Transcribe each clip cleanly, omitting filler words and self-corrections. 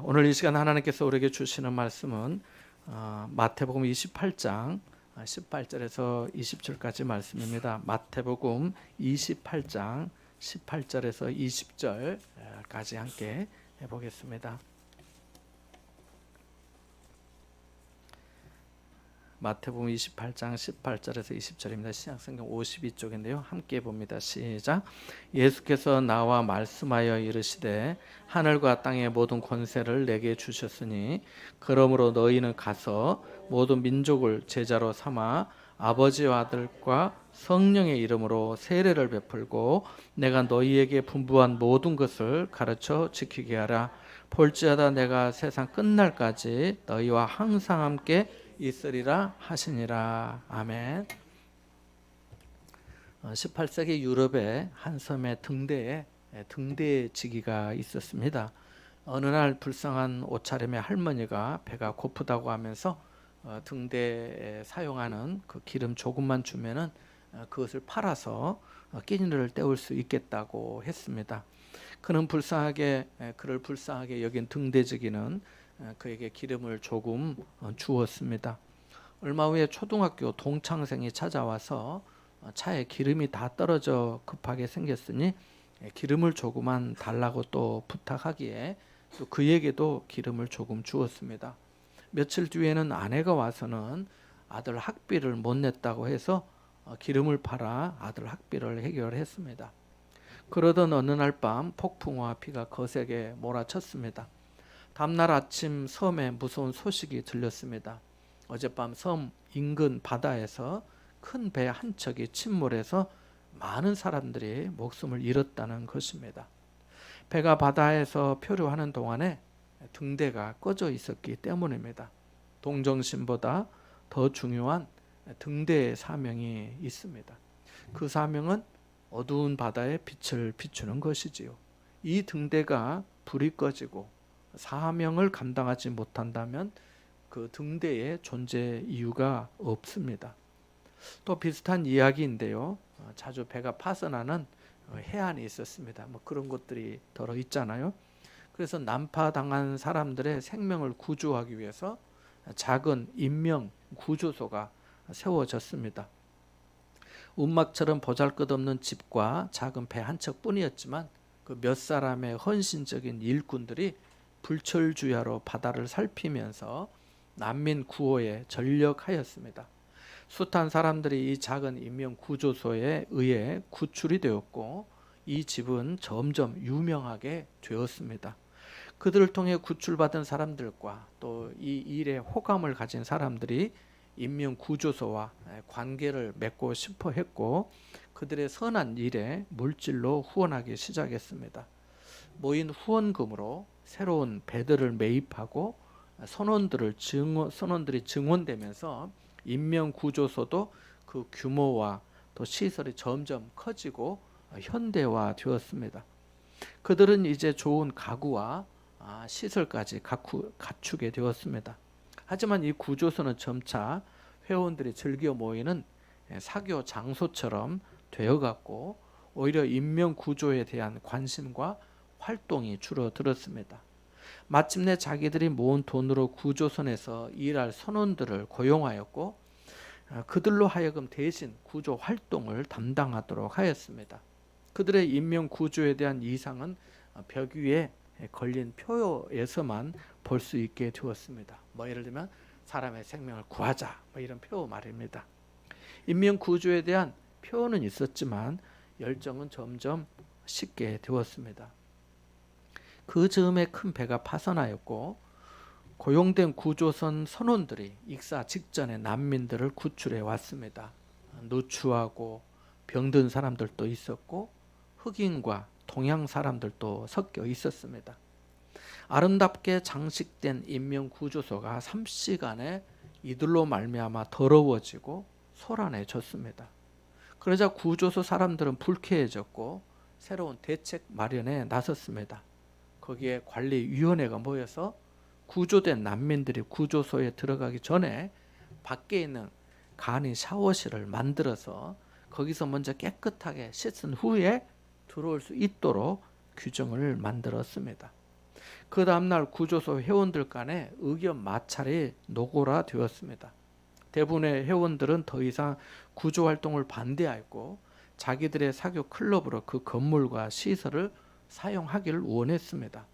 오늘 이 시간 하나님께서 우리에게 주시는 말씀은 마태복음 28장 18절에서 20절까지 말씀입니다. 마태복음 28장 18절에서 20절까지 함께 해보겠습니다. 마태복음 28장 18절에서 20절입니다. 신약성경 52쪽인데요. 함께 봅니다. 시작. 예수께서 나와 말씀하여 이르시되 하늘과 땅의 모든 권세를 내게 주셨으니 그러므로 너희는 가서 모든 민족을 제자로 삼아 아버지와 아들과 성령의 이름으로 세례를 베풀고 내가 너희에게 분부한 모든 것을 가르쳐 지키게 하라. 볼지어다 내가 세상 끝날까지 너희와 항상 함께 있으리라 하시니라. 아멘. 18세기 유럽의 한 섬의 등대에 등대지기가 있었습니다. 어느 날 불쌍한 옷차림의 할머니가 배가 고프다고 하면서 등대에 사용하는 그 기름 조금만 주면은 그것을 팔아서 끼니를 때울 수 있겠다고 했습니다. 그를 불쌍하게 여긴 등대지기는 그에게 기름을 조금 주었습니다. 얼마 후에 초등학교 동창생이 찾아와서 차에 기름이 다 떨어져 급하게 생겼으니 기름을 조금만 달라고 또 부탁하기에 또 그에게도 기름을 조금 주었습니다. 며칠 뒤에는 아내가 와서는 아들 학비를 못 냈다고 해서 기름을 팔아 아들 학비를 해결했습니다. 그러던 어느 날 밤 폭풍과 비가 거세게 몰아쳤습니다. 다음날 아침 섬에 무서운 소식이 들렸습니다. 어젯밤 섬 인근 바다에서 큰 배 한 척이 침몰해서 많은 사람들이 목숨을 잃었다는 것입니다. 배가 바다에서 표류하는 동안에 등대가 꺼져 있었기 때문입니다. 동정심보다 더 중요한 등대의 사명이 있습니다. 그 사명은 어두운 바다에 빛을 비추는 것이지요. 이 등대가 불이 꺼지고 사명을 감당하지 못한다면 그 등대의 존재 이유가 없습니다. 또 비슷한 이야기인데요. 자주 배가 파손하는 해안이 있었습니다. 그런 것들이 더러 있잖아요. 그래서 난파당한 사람들의 생명을 구조하기 위해서 작은 인명 구조소가 세워졌습니다. 운막처럼 보잘것없는 집과 작은 배 한 척뿐이었지만 그 몇 사람의 헌신적인 일꾼들이 불철주야로 바다를 살피면서 난민 구호에 전력하였습니다. 숱한 사람들이 이 작은 인명 구조소에 의해 구출이 되었고 이 집은 점점 유명하게 되었습니다. 그들을 통해 구출받은 사람들과 또 이 일에 호감을 가진 사람들이 인명 구조소와 관계를 맺고 싶어 했고 그들의 선한 일에 물질로 후원하기 시작했습니다. 모인 후원금으로 새로운 배들을 매입하고 선원들이 증원되면서 인명구조소도 그 규모와 또 시설이 점점 커지고 현대화되었습니다. 그들은 이제 좋은 가구와 시설까지 갖추게 되었습니다. 하지만 이 구조소는 점차 회원들이 즐겨 모이는 사교 장소처럼 되어갔고 오히려 인명구조에 대한 관심과 활동이 줄어들었습니다. 마침내 자기들이 모은 돈으로 구조선에서 일할 선원들을 고용하였고 그들로 하여금 대신 구조 활동을 담당하도록 하였습니다. 그들의 인명 구조에 대한 이상은 벽 위에 걸린 표에서만 볼 수 있게 되었습니다. 예를 들면 사람의 생명을 구하자 이런 표 말입니다. 인명 구조에 대한 표는 있었지만 열정은 점점 식게 되었습니다. 그 즈음에 큰 배가 파손하였고 고용된 구조선 선원들이 익사 직전에 난민들을 구출해 왔습니다. 누추하고 병든 사람들도 있었고 흑인과 동양 사람들도 섞여 있었습니다. 아름답게 장식된 인명 구조소가 3시간에 이들로 말미암아 더러워지고 소란해졌습니다. 그러자 구조소 사람들은 불쾌해졌고 새로운 대책 마련에 나섰습니다. 거기에 관리위원회가 모여서 구조된 난민들이 구조소에 들어가기 전에 밖에 있는 간이 샤워실을 만들어서 거기서 먼저 깨끗하게 씻은 후에 들어올 수 있도록 규정을 만들었습니다. 그 다음날 구조소 회원들 간에 의견 마찰이 노골화되었습니다. 대부분의 회원들은 더 이상 구조 활동을 반대하였고 자기들의 사교 클럽으로 그 건물과 시설을 사용하기를 원했습니다.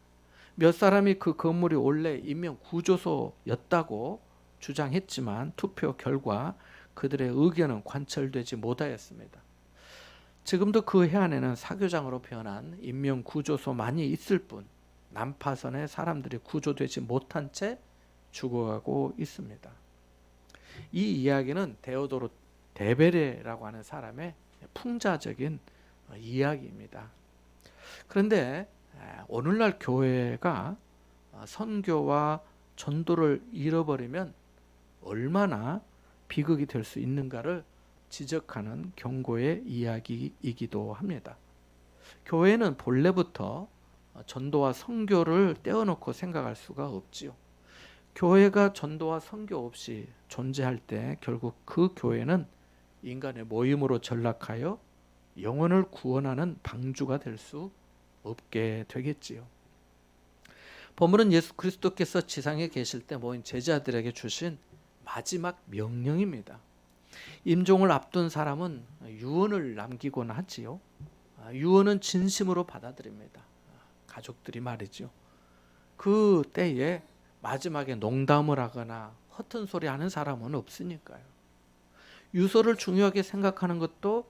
몇 사람이 그 건물이 원래 인명 구조소였다고 주장했지만 투표 결과 그들의 의견은 관철되지 못하였습니다. 지금도 그 해안에는 사교장으로 변한 인명 구조소만이 있을 뿐 난파선에 사람들이 구조되지 못한 채 죽어가고 있습니다. 이 이야기는 데오도르 데베레라고 하는 사람의 풍자적인 이야기입니다. 그런데 오늘날 교회가 선교와 전도를 잃어버리면 얼마나 비극이 될 수 있는가를 지적하는 경고의 이야기이기도 합니다. 교회는 본래부터 전도와 선교를 떼어놓고 생각할 수가 없지요. 교회가 전도와 선교 없이 존재할 때 결국 그 교회는 인간의 모임으로 전락하여 영혼을 구원하는 방주가 될 수 없게 되겠지요. 본문은 예수 그리스도께서 지상에 계실 때 모인 제자들에게 주신 마지막 명령입니다. 임종을 앞둔 사람은 유언을 남기곤 하지요. 유언은 진심으로 받아들입니다. 가족들이 말이죠. 그 때에 마지막에 농담을 하거나 허튼 소리 하는 사람은 없으니까요. 유서를 중요하게 생각하는 것도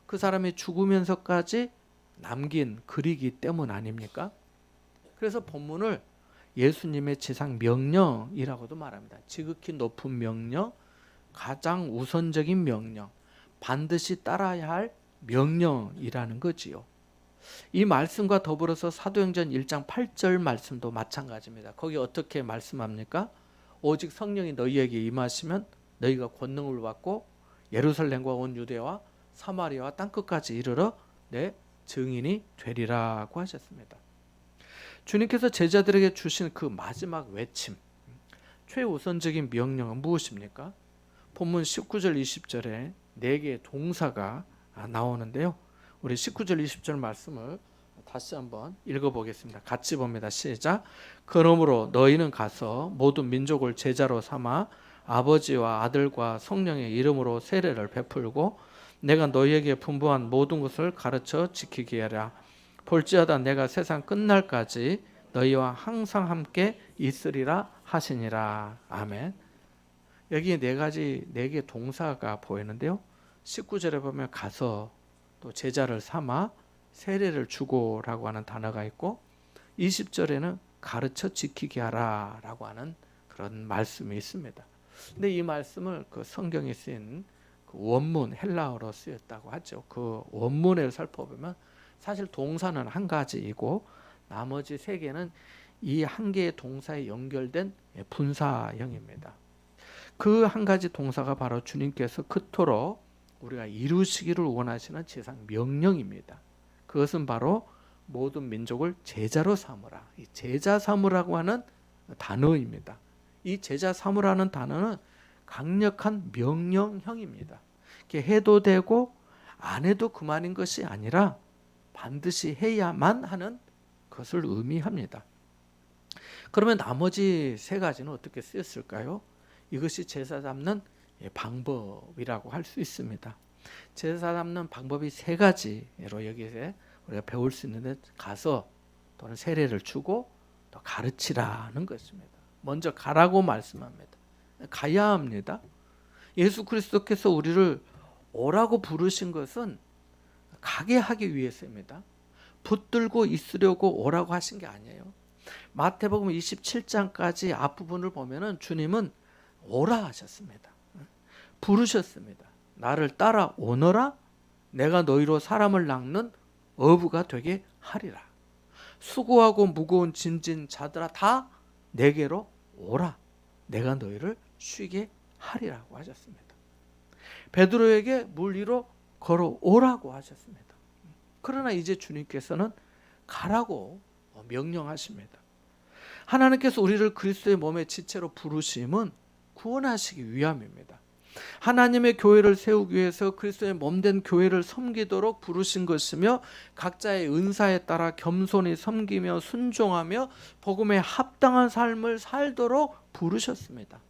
그 사람이 죽으면서까지 남긴 글이기 때문 아닙니까? 그래서 본문을 예수님의 지상 명령이라고도 말합니다. 지극히 높은 명령, 가장 우선적인 명령, 반드시 따라야 할 명령이라는 거지요. 이 말씀과 더불어서 사도행전 1장 8절 말씀도 마찬가지입니다. 거기 어떻게 말씀합니까? 오직 성령이 너희에게 임하시면 너희가 권능을 받고 예루살렘과 온 유대와 사마리아와 땅끝까지 이르러 내 증인이 되리라고 하셨습니다. 주님께서 제자들에게 주신 그 마지막 외침, 최우선적인 명령은 무엇입니까? 본문 19절 20절에 4개의 동사가 나오는데요. 우리 19절 20절 말씀을 다시 한번 읽어보겠습니다. 같이 봅니다. 시작. 그러므로 너희는 가서 모든 민족을 제자로 삼아 아버지와 아들과 성령의 이름으로 세례를 베풀고 내가 너희에게 분부한 모든 것을 가르쳐 지키게 하라. 볼지어다 내가 세상 끝날까지 너희와 항상 함께 있으리라 하시니라. 아멘. 여기에 4개 동사가 보이는데요. 19절에 보면 가서 또 제자를 삼아 세례를 주고라고 하는 단어가 있고 20절에는 가르쳐 지키게 하라라고 하는 그런 말씀이 있습니다. 근데 이 말씀을 그 성경에 쓰인 그 원문 헬라어로 쓰였다고 하죠. 그 원문을 살펴보면 사실 동사는 한 가지이고 나머지 3개는 이 한 개의 동사에 연결된 분사형입니다. 그 한 가지 동사가 바로 주님께서 그토록 우리가 이루시기를 원하시는 지상 명령입니다. 그것은 바로 모든 민족을 제자로 삼으라. 이 제자 삼으라고 하는 단어입니다. 이 제자 삼으라는 단어는 강력한 명령형입니다. 해도 되고 안 해도 그만인 것이 아니라 반드시 해야만 하는 것을 의미합니다. 그러면 나머지 3가지는 어떻게 쓰였을까요? 이것이 제사 잡는 방법이라고 할 수 있습니다. 제사 잡는 방법이 3가지로 여기에 우리가 배울 수 있는데 가서 또는 세례를 주고 또 가르치라는 것입니다. 먼저 가라고 말씀합니다. 가야 합니다. 예수 그리스도께서 우리를 오라고 부르신 것은 가게 하기 위해서입니다. 붙들고 있으려고 오라고 하신 게 아니에요. 마태복음 27장까지 앞부분을 보면은 주님은 오라 하셨습니다. 부르셨습니다. 나를 따라오너라 내가 너희로 사람을 낚는 어부가 되게 하리라. 수고하고 무거운 짐진 자들아 다 내게로 오라. 내가 너희를 쉬게 하리라고 하셨습니다. 베드로에게 물 위로 걸어오라고 하셨습니다. 그러나 이제 주님께서는 가라고 명령하십니다. 하나님께서 우리를 그리스도의 몸의 지체로 부르심은 구원하시기 위함입니다. 하나님의 교회를 세우기 위해서 그리스도의 몸된 교회를 섬기도록 부르신 것이며 각자의 은사에 따라 겸손히 섬기며 순종하며 복음에 합당한 삶을 살도록 부르셨습니다.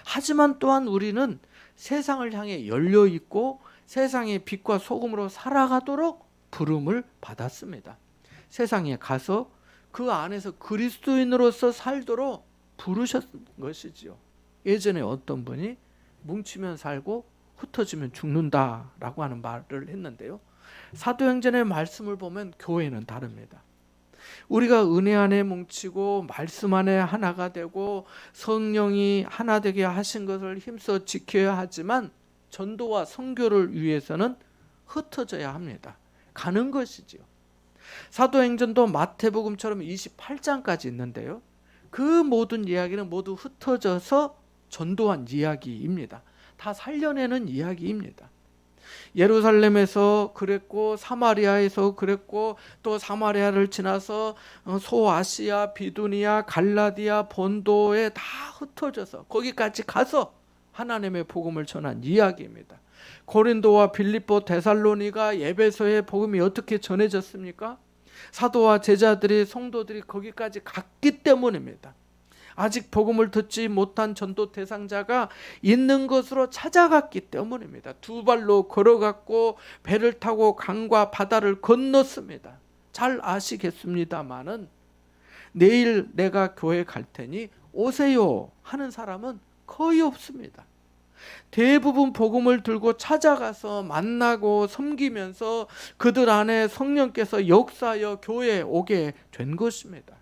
하지만 또한 우리는 세상을 향해 열려 있고 세상의 빛과 소금으로 살아가도록 부름을 받았습니다. 세상에 가서 그 안에서 그리스도인으로서 살도록 부르셨던 것이지요. 예전에 어떤 분이 뭉치면 살고 흩어지면 죽는다라고 하는 말을 했는데요. 사도행전의 말씀을 보면 교회는 다릅니다. 우리가 은혜 안에 뭉치고 말씀 안에 하나가 되고 성령이 하나 되게 하신 것을 힘써 지켜야 하지만 전도와 선교를 위해서는 흩어져야 합니다. 가는 것이지요. 사도행전도 마태복음처럼 28장까지 있는데요. 그 모든 이야기는 모두 흩어져서 전도한 이야기입니다. 다 살려내는 이야기입니다. 예루살렘에서 그랬고 사마리아에서 그랬고 또 사마리아를 지나서 소아시아, 비두니아, 갈라디아, 본도에 다 흩어져서 거기까지 가서 하나님의 복음을 전한 이야기입니다. 고린도와 빌립보, 데살로니가, 에베소의 복음이 어떻게 전해졌습니까? 사도와 제자들이 성도들이 거기까지 갔기 때문입니다. 아직 복음을 듣지 못한 전도 대상자가 있는 것으로 찾아갔기 때문입니다. 두 발로 걸어갔고 배를 타고 강과 바다를 건넜습니다. 잘 아시겠습니다마는 내일 내가 교회 갈 테니 오세요 하는 사람은 거의 없습니다. 대부분 복음을 들고 찾아가서 만나고 섬기면서 그들 안에 성령께서 역사하여 교회에 오게 된 것입니다.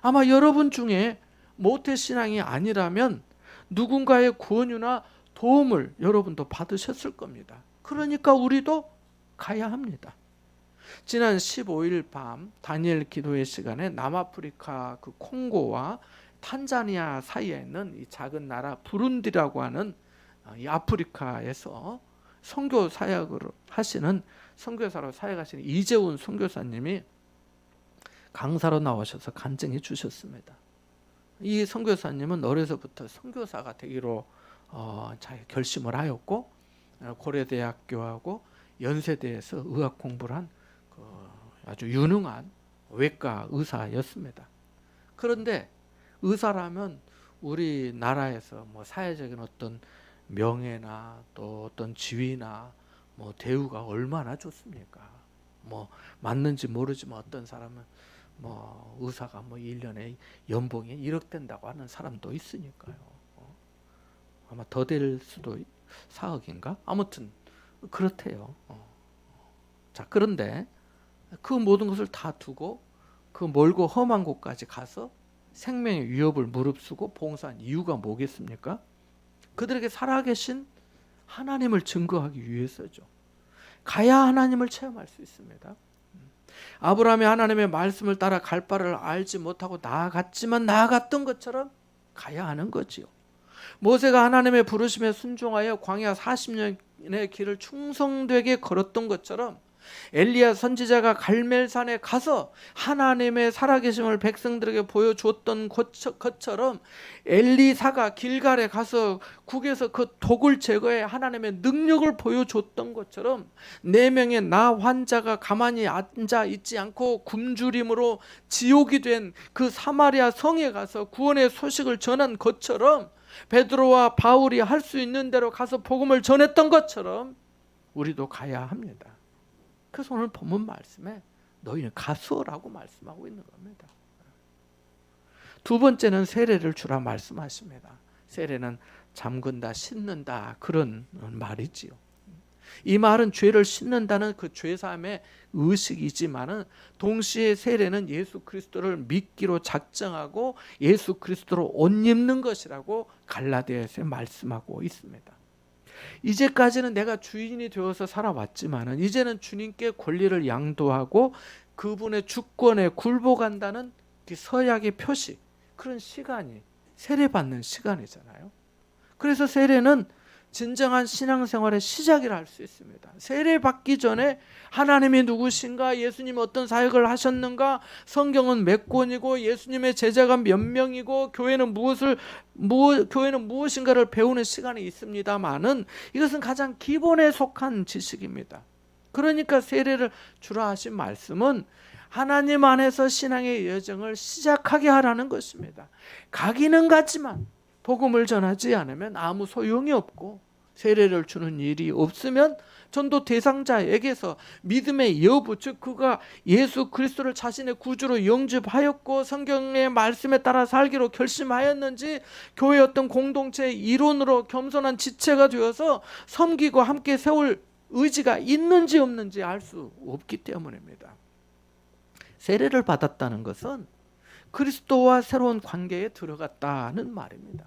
아마 여러분 중에 모태신앙이 아니라면 누군가의 구원이나 도움을 여러분도 받으셨을 겁니다. 그러니까 우리도 가야 합니다. 지난 15일 밤 다니엘 기도회 시간에 남아프리카 그 콩고와 탄자니아 사이에 있는 이 작은 나라 부룬디라고 하는 이 아프리카에서 선교 사역을 하시는 선교사로 사역하시는 이재훈 선교사님이 강사로 나오셔서 간증해 주셨습니다. 이 선교사님은 어려서부터 선교사가 되기로 자기 결심을 하였고 고려대학교하고 연세대에서 의학 공부를 한 아주 유능한 외과 의사였습니다. 그런데 의사라면 우리나라에서 뭐 사회적인 어떤 명예나 또 어떤 지위나 뭐 대우가 얼마나 좋습니까? 뭐 맞는지 모르지만 어떤 사람은 뭐 의사가 뭐 1년에 연봉이 1억 된다고 하는 사람도 있으니까요. 아마 더 될 수도 4억인가? 아무튼 그렇대요. 자, 그런데 그 모든 것을 다 두고 그 멀고 험한 곳까지 가서 생명의 위협을 무릅쓰고 봉사한 이유가 뭐겠습니까? 그들에게 살아계신 하나님을 증거하기 위해서죠. 가야 하나님을 체험할 수 있습니다. 아브라함이 하나님의 말씀을 따라 갈 바를 알지 못하고 나아갔지만 나아갔던 것처럼 가야 하는 거지요. 모세가 하나님의 부르심에 순종하여 광야 40년의 길을 충성되게 걸었던 것처럼 엘리야 선지자가 갈멜산에 가서 하나님의 살아계심을 백성들에게 보여줬던 것처럼 엘리사가 길갈에 가서 국에서 그 독을 제거해 하나님의 능력을 보여줬던 것처럼 4명의 나 환자가 가만히 앉아 있지 않고 굶주림으로 지옥이 된 그 사마리아 성에 가서 구원의 소식을 전한 것처럼 베드로와 바울이 할 수 있는 대로 가서 복음을 전했던 것처럼 우리도 가야 합니다. 그래서 오늘 본문 말씀에 너희는 가수라고 말씀하고 있는 겁니다. 두 번째는 세례를 주라 말씀하십니다. 세례는 잠근다, 씻는다 그런 말이지요. 이 말은 죄를 씻는다는 그 죄사함의 의식이지만은 동시에 세례는 예수 그리스도를 믿기로 작정하고 예수 그리스도로 옷 입는 것이라고 갈라디아에서 말씀하고 있습니다. 이제까지는 내가 주인이 되어서 살아왔지만은 이제는 주님께 권리를 양도하고 그분의 주권에 굴복한다는 서약의 표시, 그런 시간이 세례받는 시간이잖아요. 그래서 세례는 진정한 신앙생활의 시작이라 할 수 있습니다. 세례 받기 전에 하나님이 누구신가, 예수님 어떤 사역을 하셨는가, 성경은 몇 권이고 예수님의 제자가 몇 명이고 교회는 무엇인가를 배우는 시간이 있습니다만은 이것은 가장 기본에 속한 지식입니다. 그러니까 세례를 주라 하신 말씀은 하나님 안에서 신앙의 여정을 시작하게 하라는 것입니다. 가기는 가지만 복음을 전하지 않으면 아무 소용이 없고, 세례를 주는 일이 없으면 전도 대상자에게서 믿음의 여부, 즉 그가 예수 그리스도를 자신의 구주로 영접하였고 성경의 말씀에 따라 살기로 결심하였는지, 교회 어떤 공동체의 일원으로 겸손한 지체가 되어서 섬기고 함께 세울 의지가 있는지 없는지 알 수 없기 때문입니다. 세례를 받았다는 것은 그리스도와 새로운 관계에 들어갔다는 말입니다.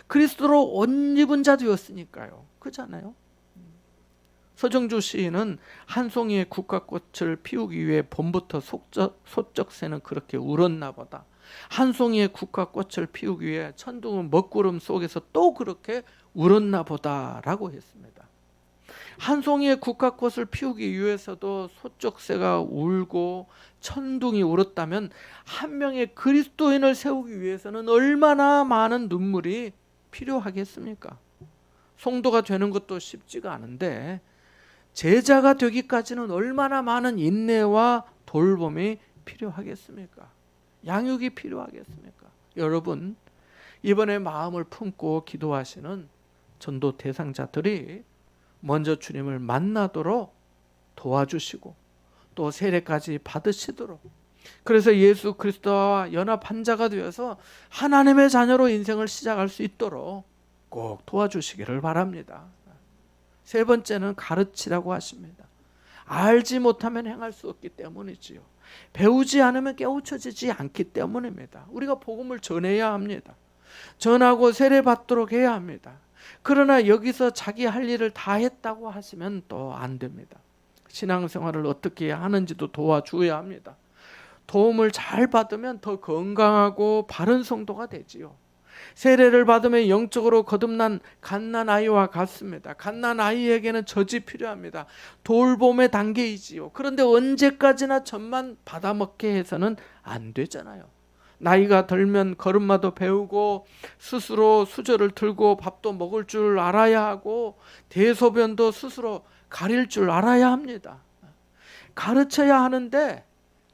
그리스도로 옷 입은 자 되었으니까요. 그렇잖아요. 서정주 시인은 한 송이의 국화꽃을 피우기 위해 봄부터 소쩍새는 그렇게 울었나 보다. 한 송이의 국화꽃을 피우기 위해 천둥은 먹구름 속에서 또 그렇게 울었나 보다라고 했습니다. 한 송이의 국화꽃을 피우기 위해서도 소쩍새가 울고 천둥이 울었다면 한 명의 그리스도인을 세우기 위해서는 얼마나 많은 눈물이 필요하겠습니까? 성도가 되는 것도 쉽지가 않은데 제자가 되기까지는 얼마나 많은 인내와 돌봄이 필요하겠습니까? 양육이 필요하겠습니까? 여러분, 이번에 마음을 품고 기도하시는 전도 대상자들이 먼저 주님을 만나도록 도와주시고 또 세례까지 받으시도록, 그래서 예수 그리스도와 연합한 자가 되어서 하나님의 자녀로 인생을 시작할 수 있도록 꼭 도와주시기를 바랍니다. 세 번째는 가르치라고 하십니다. 알지 못하면 행할 수 없기 때문이지요. 배우지 않으면 깨우쳐지지 않기 때문입니다. 우리가 복음을 전해야 합니다. 전하고 세례받도록 해야 합니다. 그러나 여기서 자기 할 일을 다 했다고 하시면 또 안 됩니다. 신앙생활을 어떻게 하는지도 도와줘야 합니다. 도움을 잘 받으면 더 건강하고 바른 성도가 되지요. 세례를 받으면 영적으로 거듭난 갓난아이와 같습니다. 갓난아이에게는 젖이 필요합니다. 돌봄의 단계이지요. 그런데 언제까지나 젖만 받아먹게 해서는 안 되잖아요. 나이가 들면 걸음마도 배우고 스스로 수저를 들고 밥도 먹을 줄 알아야 하고 대소변도 스스로 가릴 줄 알아야 합니다. 가르쳐야 하는데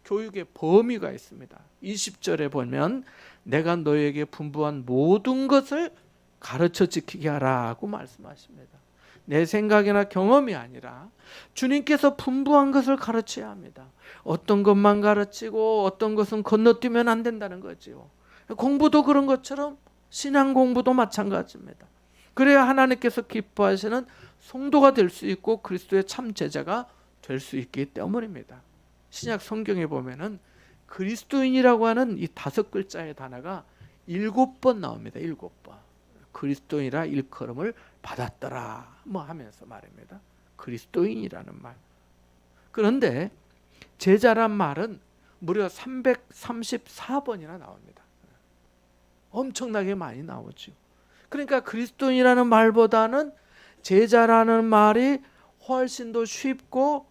교육의 범위가 있습니다. 20절에 보면 내가 너에게 분부한 모든 것을 가르쳐 지키게 하라고 말씀하십니다. 내 생각이나 경험이 아니라 주님께서 분부한 것을 가르쳐야 합니다. 어떤 것만 가르치고 어떤 것은 건너뛰면 안 된다는 거지요. 공부도 그런 것처럼 신앙 공부도 마찬가지입니다. 그래야 하나님께서 기뻐하시는 성도가 될 수 있고 그리스도의 참 제자가 될 수 있기 때문입니다. 신약 성경에 보면은 그리스도인이라고 하는 이 5글자의 단어가 7번 나옵니다. 7번. 그리스도인이라 일컬음을 받았더라 뭐 하면서 말입니다. 그리스도인이라는 말. 그런데 제자란 말은 무려 334번이나 나옵니다. 엄청나게 많이 나오죠. 그러니까 그리스도인이라는 말보다는 제자라는 말이 훨씬 더 쉽고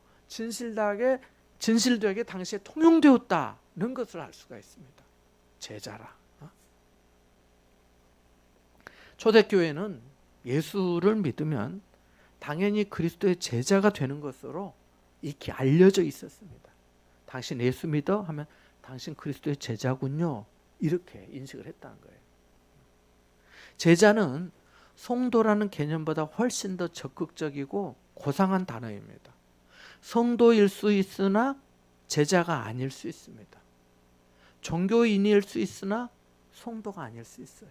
진실되게 당시에 통용되었다는 것을 알 수가 있습니다. 제자라. 초대교회는 예수를 믿으면 당연히 그리스도의 제자가 되는 것으로 익히 알려져 있었습니다. 당신 예수 믿어? 하면 당신 그리스도의 제자군요. 이렇게 인식을 했다는 거예요. 제자는 성도라는 개념보다 훨씬 더 적극적이고 고상한 단어입니다. 성도일 수 있으나 제자가 아닐 수 있습니다. 종교인일 수 있으나 성도가 아닐 수 있어요.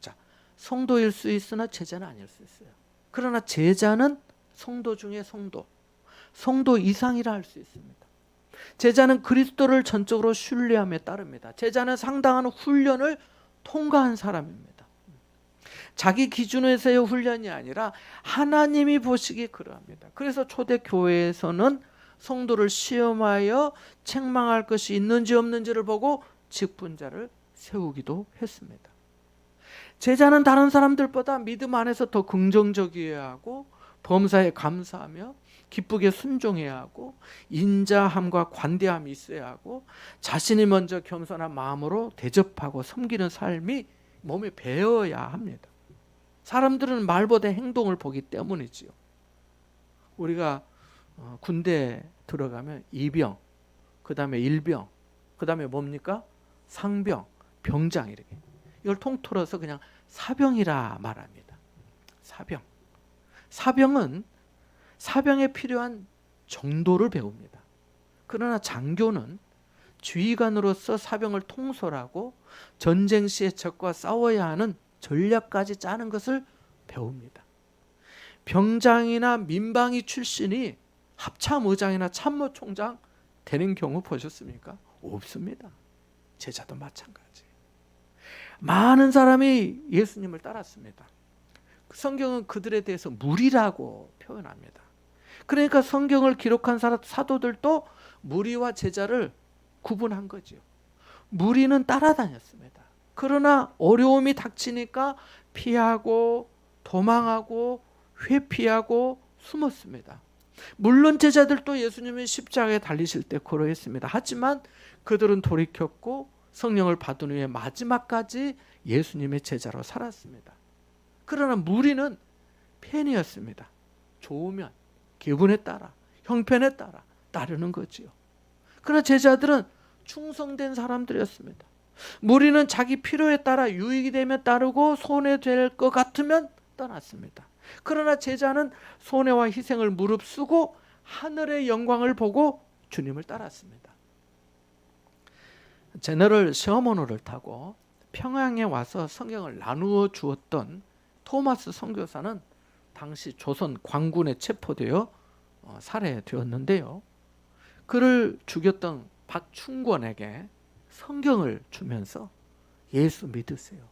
자, 성도일 수 있으나 제자는 아닐 수 있어요. 그러나 제자는 성도 중에 성도 이상이라 할 수 있습니다. 제자는 그리스도를 전적으로 신뢰함에 따릅니다. 제자는 상당한 훈련을 통과한 사람입니다. 자기 기준에서의 훈련이 아니라 하나님이 보시기에 그러합니다. 그래서 초대교회에서는 성도를 시험하여 책망할 것이 있는지 없는지를 보고 직분자를 세우기도 했습니다. 제자는 다른 사람들보다 믿음 안에서 더 긍정적이어야 하고 범사에 감사하며 기쁘게 순종해야 하고 인자함과 관대함이 있어야 하고 자신이 먼저 겸손한 마음으로 대접하고 섬기는 삶이 몸에 배어야 합니다. 사람들은 말보다 행동을 보기 때문이지요. 우리가 군대 들어가면 이병, 그 다음에 일병, 그 다음에 뭡니까? 상병, 병장 이렇게. 이걸 통틀어서 그냥 사병이라 말합니다. 사병. 사병은 사병에 필요한 정도를 배웁니다. 그러나 장교는 지휘관으로서 사병을 통솔하고 전쟁 시에 적과 싸워야 하는 전략까지 짜는 것을 배웁니다. 병장이나 민방위 출신이 합참의장이나 참모총장 되는 경우 보셨습니까? 없습니다. 제자도 마찬가지. 많은 사람이 예수님을 따랐습니다. 성경은 그들에 대해서 무리라고 표현합니다. 그러니까 성경을 기록한 사도들도 무리와 제자를 구분한 거죠. 무리는 따라다녔습니다. 그러나 어려움이 닥치니까 피하고 도망하고 회피하고 숨었습니다. 물론 제자들도 예수님이 십자가에 달리실 때 그러했습니다. 하지만 그들은 돌이켰고 성령을 받은 후에 마지막까지 예수님의 제자로 살았습니다. 그러나 무리는 팬이었습니다. 좋으면 기분에 따라 형편에 따라 따르는 거지요. 그러나 제자들은 충성된 사람들이었습니다. 무리는 자기 필요에 따라 유익이 되면 따르고 손해될 것 같으면 떠났습니다. 그러나 제자는 손해와 희생을 무릅쓰고 하늘의 영광을 보고 주님을 따랐습니다. 제너럴 셔먼호를 타고 평양에 와서 성경을 나누어 주었던 토마스 선교사는 당시 조선 광군에 체포되어 살해되었는데요. 그를 죽였던 박충권에게 성경을 주면서 예수 믿으세요.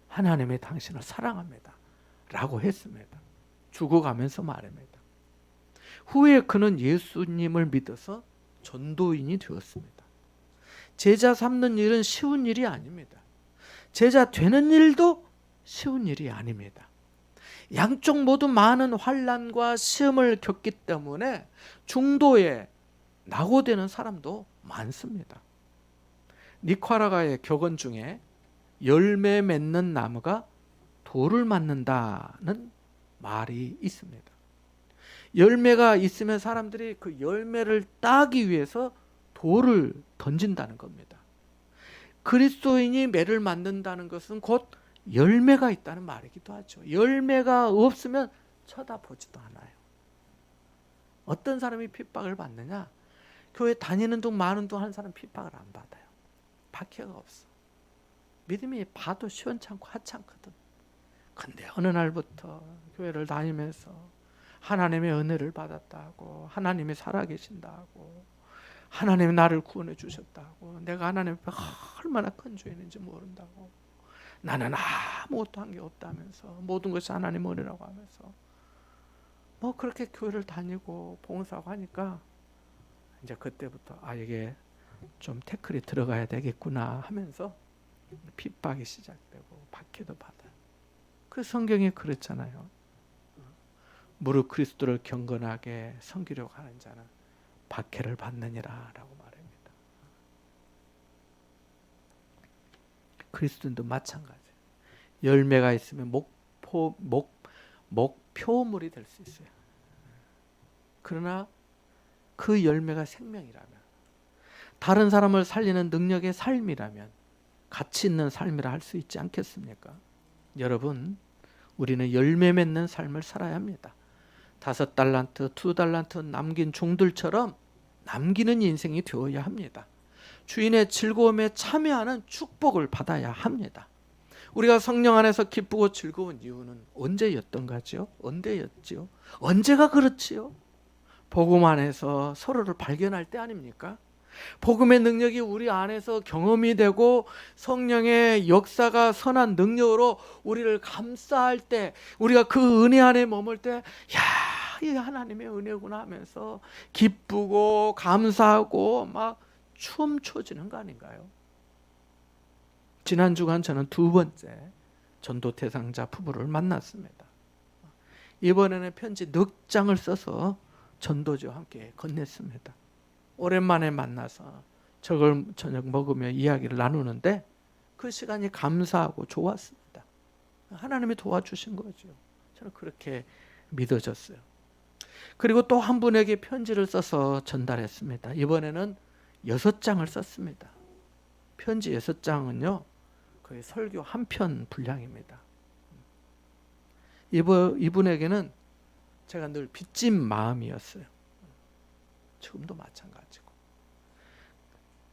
하나님이 당신을 사랑합니다. 라고 했습니다. 죽어가면서 말합니다. 후에 그는 예수님을 믿어서 전도인이 되었습니다. 제자 삼는 일은 쉬운 일이 아닙니다. 제자 되는 일도 쉬운 일이 아닙니다. 양쪽 모두 많은 환난과 시험을 겪기 때문에 중도에 낙오되는 사람도 많습니다. 니카라과의 격언 중에 열매 맺는 나무가 돌을 맞는다는 말이 있습니다. 열매가 있으면 사람들이 그 열매를 따기 위해서 돌을 던진다는 겁니다. 그리스도인이 매를 맞는다는 것은 곧 열매가 있다는 말이기도 하죠. 열매가 없으면 쳐다보지도 않아요. 어떤 사람이 핍박을 받느냐? 교회 다니는 동 마는 동 하는 사람 핍박을 안 받아요. 박해가 없어. 믿음이 봐도 시원찮고 하찮거든. 근데 어느 날부터 교회를 다니면서 하나님의 은혜를 받았다고, 하나님이 살아계신다고, 하나님이 나를 구원해 주셨다고, 내가 하나님 앞에 얼마나 큰 죄인인지 모른다고, 나는 아무것도 한 게 없다면서, 모든 것이 하나님 은혜라고 하면서 뭐 그렇게 교회를 다니고 봉사하고 하니까 이제 그때부터 이게 좀 태클이 들어가야 되겠구나 하면서 핍박이 시작되고 박해도 받아요. 그 성경이 그렇잖아요. 무릇 그리스도를 경건하게 섬기려고 하는 자는 박해를 받느니라 라고 말합니다. 그리스도인도 마찬가지예요. 열매가 있으면 목표물이 될 수 있어요. 그러나 그 열매가 생명이라면, 다른 사람을 살리는 능력의 삶이라면 가치 있는 삶이라 할 수 있지 않겠습니까? 여러분, 우리는 열매 맺는 삶을 살아야 합니다. 5달란트, 2달란트 남긴 종들처럼 남기는 인생이 되어야 합니다. 주인의 즐거움에 참여하는 축복을 받아야 합니다. 우리가 성령 안에서 기쁘고 즐거운 이유는 언제였던가죠? 언제였지요? 언제가 그렇지요? 복음 안에서 서로를 발견할 때 아닙니까? 복음의 능력이 우리 안에서 경험이 되고 성령의 역사가 선한 능력으로 우리를 감싸할 때, 우리가 그 은혜 안에 머물 때, 야, 이게 하나님의 은혜구나 하면서 기쁘고 감사하고 막 춤춰지는 거 아닌가요? 지난 주간 저는 2번째 전도 대상자 부부를 만났습니다. 이번에는 편지 4장을 써서 전도지와 함께 건넸습니다. 오랜만에 만나서 저녁 먹으며 이야기를 나누는데 그 시간이 감사하고 좋았습니다. 하나님이 도와주신 거죠. 저는 그렇게 믿어졌어요. 그리고 또 한 분에게 편지를 써서 전달했습니다. 이번에는 6장을 썼습니다. 편지 6장은요 거의 설교 한 편 분량입니다. 이분에게는 제가 늘 빚진 마음이었어요. 지금도 마찬가지고.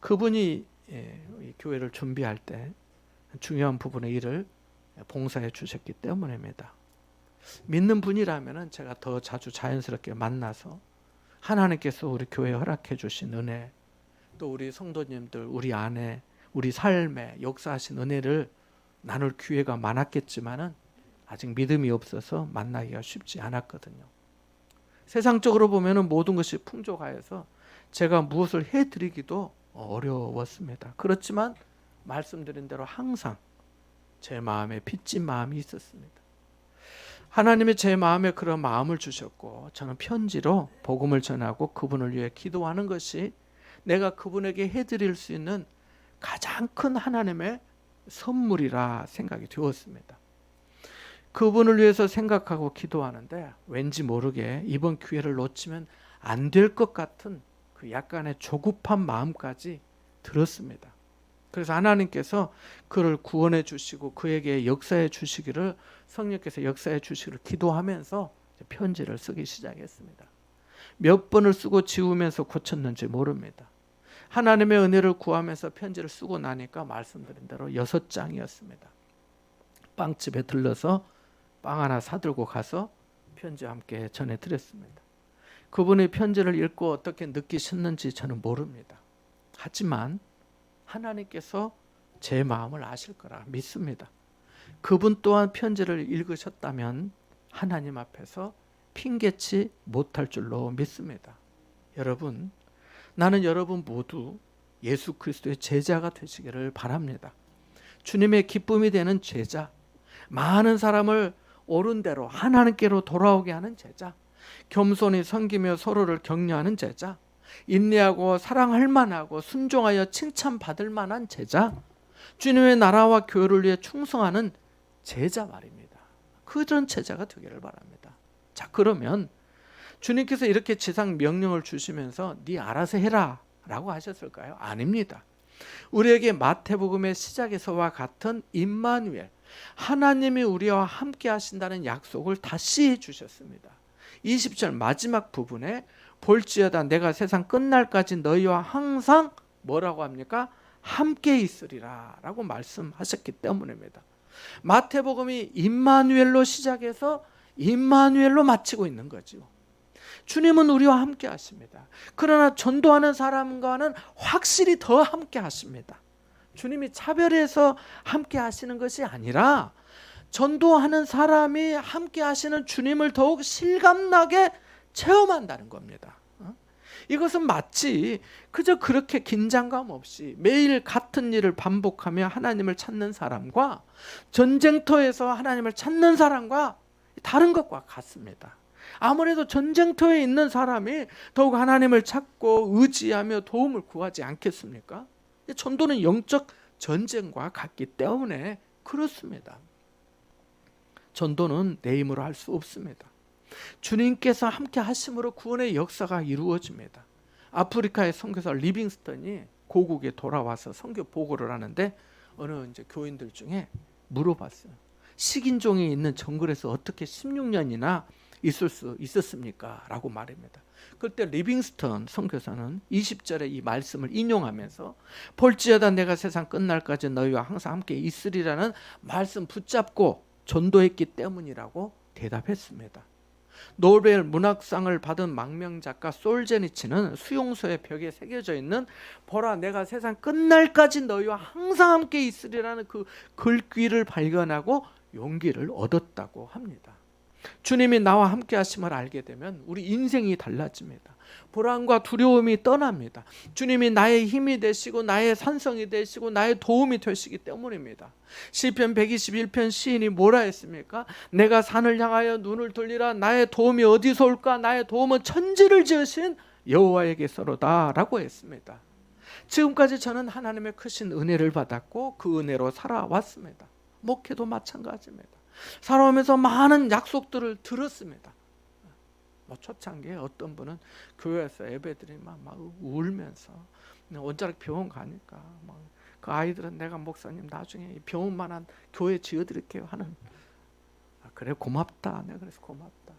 그분이 교회를 준비할 때 중요한 부분의 일을 봉사해 주셨기 때문입니다. 믿는 분이라면 제가 더 자주 자연스럽게 만나서 하나님께서 우리 교회에 허락해 주신 은혜, 또 우리 성도님들, 우리 안에, 우리 삶에 역사하신 은혜를 나눌 기회가 많았겠지만은 아직 믿음이 없어서 만나기가 쉽지 않았거든요. 세상적으로 보면은 모든 것이 풍족하여서 제가 무엇을 해드리기도 어려웠습니다. 그렇지만 말씀드린 대로 항상 제 마음에 빚진 마음이 있었습니다. 하나님이 제 마음에 그런 마음을 주셨고 저는 편지로 복음을 전하고 그분을 위해 기도하는 것이 내가 그분에게 해드릴 수 있는 가장 큰 하나님의 선물이라 생각이 되었습니다. 그분을 위해서 생각하고 기도하는데 왠지 모르게 이번 기회를 놓치면 안 될 것 같은 그 약간의 조급한 마음까지 들었습니다. 그래서 하나님께서 그를 구원해 주시고 그에게 역사해 주시기를, 성령께서 역사해 주시기를 기도하면서 편지를 쓰기 시작했습니다. 몇 번을 쓰고 지우면서 고쳤는지 모릅니다. 하나님의 은혜를 구하면서 편지를 쓰고 나니까 말씀드린 대로 6장이었습니다. 빵집에 들러서 빵 하나 사들고 가서 편지와 함께 전해드렸습니다. 그분의 편지를 읽고 어떻게 느끼셨는지 저는 모릅니다. 하지만 하나님께서 제 마음을 아실 거라 믿습니다. 그분 또한 편지를 읽으셨다면 하나님 앞에서 핑계치 못할 줄로 믿습니다. 여러분, 나는 여러분 모두 예수 그리스도의 제자가 되시기를 바랍니다. 주님의 기쁨이 되는 제자, 많은 사람을 옳은 대로 하나님께로 돌아오게 하는 제자, 겸손히 섬기며 서로를 격려하는 제자, 인내하고 사랑할 만하고 순종하여 칭찬받을 만한 제자, 주님의 나라와 교회를 위해 충성하는 제자 말입니다. 그런 제자가 되기를 바랍니다. 자, 그러면 주님께서 이렇게 지상 명령을 주시면서 네 알아서 해라 라고 하셨을까요? 아닙니다. 우리에게 마태복음의 시작에서와 같은 임마누엘, 하나님이 우리와 함께 하신다는 약속을 다시 해주셨습니다. 20절 마지막 부분에 볼지어다 내가 세상 끝날까지 너희와 항상 뭐라고 합니까? 함께 있으리라 라고 말씀하셨기 때문입니다. 마태복음이 임마누엘로 시작해서 임마누엘로 마치고 있는 거죠. 주님은 우리와 함께 하십니다. 그러나 전도하는 사람과는 확실히 더 함께 하십니다. 주님이 차별해서 함께 하시는 것이 아니라 전도하는 사람이 함께 하시는 주님을 더욱 실감나게 체험한다는 겁니다. 이것은 마치 그저 그렇게 긴장감 없이 매일 같은 일을 반복하며 하나님을 찾는 사람과 전쟁터에서 하나님을 찾는 사람과 다른 것과 같습니다. 아무래도 전쟁터에 있는 사람이 더욱 하나님을 찾고 의지하며 도움을 구하지 않겠습니까? 전도는 영적 전쟁과 같기 때문에 그렇습니다. 전도는 내 힘으로 할 수 없습니다. 주님께서 함께 하심으로 구원의 역사가 이루어집니다. 아프리카의 선교사 리빙스턴이 고국에 돌아와서 선교 보고를 하는데 어느 이제 교인들 중에 물어봤어요. 식인종이 있는 정글에서 어떻게 16년이나 있을 수 있었습니까? 라고 말합니다. 그때 리빙스턴 선교사는 20절의 이 말씀을 인용하면서 볼지어다 내가 세상 끝날까지 너희와 항상 함께 있으리라는 말씀 붙잡고 전도했기 때문이라고 대답했습니다. 노벨 문학상을 받은 망명작가 솔제니치는 수용소의 벽에 새겨져 있는 보라 내가 세상 끝날까지 너희와 항상 함께 있으리라는 그 글귀를 발견하고 용기를 얻었다고 합니다. 주님이 나와 함께 하심을 알게 되면 우리 인생이 달라집니다. 불안과 두려움이 떠납니다. 주님이 나의 힘이 되시고 나의 산성이 되시고 나의 도움이 되시기 때문입니다. 시편 121편 시인이 뭐라 했습니까? 내가 산을 향하여 눈을 돌리라. 나의 도움이 어디서 올까? 나의 도움은 천지를 지으신 여호와에게서로다 라고 했습니다. 지금까지 저는 하나님의 크신 은혜를 받았고 그 은혜로 살아왔습니다. 목회도 마찬가지입니다. 살아오면서 많은 약속들을 들었습니다. 초창기에 어떤 분은 교회에서 예배드리면 막 울면서 원자력 병원 가니까 그 아이들은 내가 목사님 나중에 병원만한 교회 지어드릴게요 하는. 그래 고맙다. 내가 그래서 고맙다.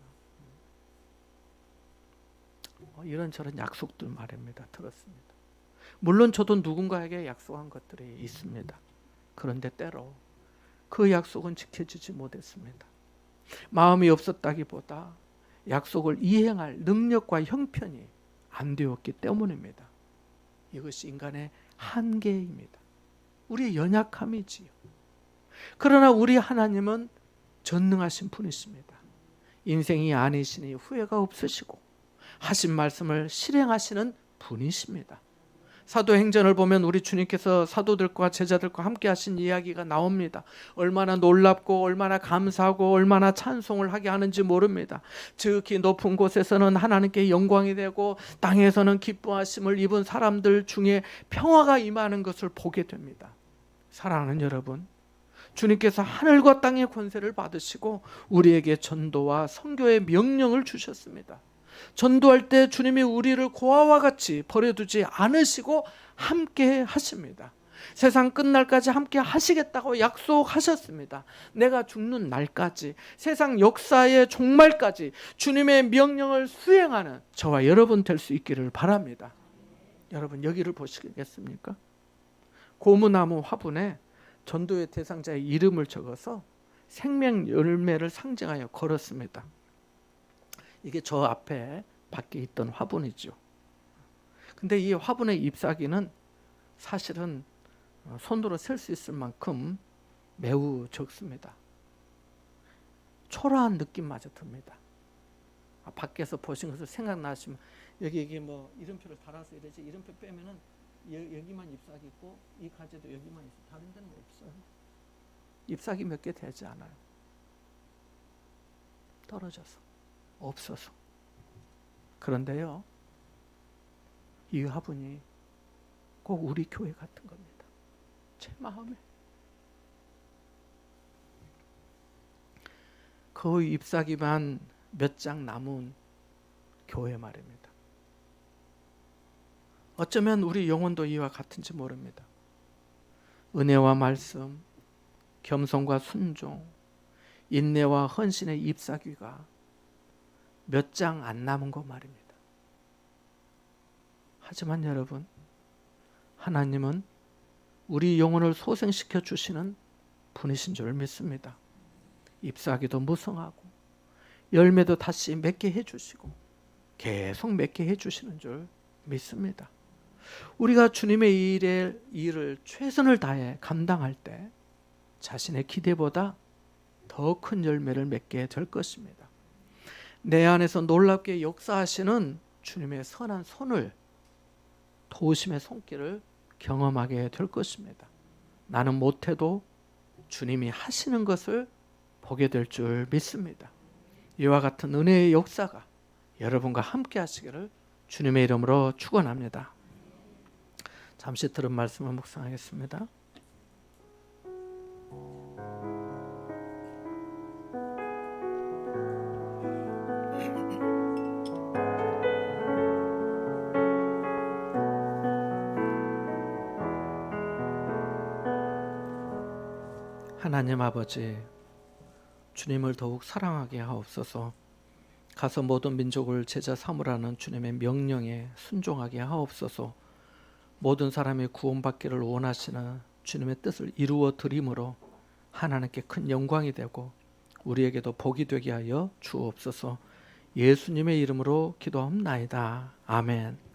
이런저런 약속들 말입니다. 들었습니다. 물론 저도 누군가에게 약속한 것들이 있습니다. 그런데 때로 그 약속은 지켜지지 못했습니다. 마음이 없었다기보다 약속을 이행할 능력과 형편이 안 되었기 때문입니다. 이것이 인간의 한계입니다. 우리의 연약함이지요. 그러나 우리 하나님은 전능하신 분이십니다. 인생이 아니시니 후회가 없으시고 하신 말씀을 실행하시는 분이십니다. 사도행전을 보면 우리 주님께서 사도들과 제자들과 함께 하신 이야기가 나옵니다. 얼마나 놀랍고 얼마나 감사하고 얼마나 찬송을 하게 하는지 모릅니다. 지극히 높은 곳에서는 하나님께 영광이 되고 땅에서는 기뻐하심을 입은 사람들 중에 평화가 임하는 것을 보게 됩니다. 사랑하는 여러분, 주님께서 하늘과 땅의 권세를 받으시고 우리에게 전도와 선교의 명령을 주셨습니다. 전도할 때 주님이 우리를 고아와 같이 버려두지 않으시고 함께 하십니다. 세상 끝날까지 함께 하시겠다고 약속하셨습니다. 내가 죽는 날까지, 세상 역사의 종말까지 주님의 명령을 수행하는 저와 여러분 될 수 있기를 바랍니다. 여러분 여기를 보시겠습니까? 고무나무 화분에 전도의 대상자의 이름을 적어서 생명 열매를 상징하여 걸었습니다. 이게 저 앞에 밖에 있던 화분이죠. 근데 이 화분의 잎사귀는 사실은 손으로 셀 수 있을 만큼 매우 적습니다. 초라한 느낌마저 듭니다. 밖에서 보신 것을 생각나시면 여기 뭐 이름표를 달아서 이러지, 이름표 빼면은 여기만 잎사귀 있고 이 가지도 여기만 있어. 다른 데는 없어요. 잎사귀 몇 개 되지 않아요. 떨어져서. 없어서. 그런데요, 이 화분이 꼭 우리 교회 같은 겁니다. 제 마음에. 그 잎사귀만 몇 장 남은 교회 말입니다. 어쩌면 우리 영혼도 이와 같은지 모릅니다. 은혜와 말씀, 겸손과 순종, 인내와 헌신의 잎사귀가 몇 장 안 남은 거 말입니다. 하지만 여러분, 하나님은 우리 영혼을 소생시켜 주시는 분이신 줄 믿습니다. 잎사귀도 무성하고 열매도 다시 맺게 해주시고 계속 맺게 해주시는 줄 믿습니다. 우리가 주님의 일을 최선을 다해 감당할 때 자신의 기대보다 더 큰 열매를 맺게 될 것입니다. 내 안에서 놀랍게 역사하시는 주님의 선한 손을, 도우심의 손길을 경험하게 될 것입니다. 나는 못해도 주님이 하시는 것을 보게 될 줄 믿습니다. 이와 같은 은혜의 역사가 여러분과 함께 하시기를 주님의 이름으로 축원합니다. 잠시 들은 말씀을 묵상하겠습니다. 하나님 아버지, 주님을 더욱 사랑하게 하옵소서. 가서 모든 민족을 제자 삼으라는 주님의 명령에 순종하게 하옵소서. 모든 사람이 구원받기를 원하시는 주님의 뜻을 이루어 드림으로 하나님께 큰 영광이 되고 우리에게도 복이 되게 하여 주옵소서. 예수님의 이름으로 기도합나이다. 아멘.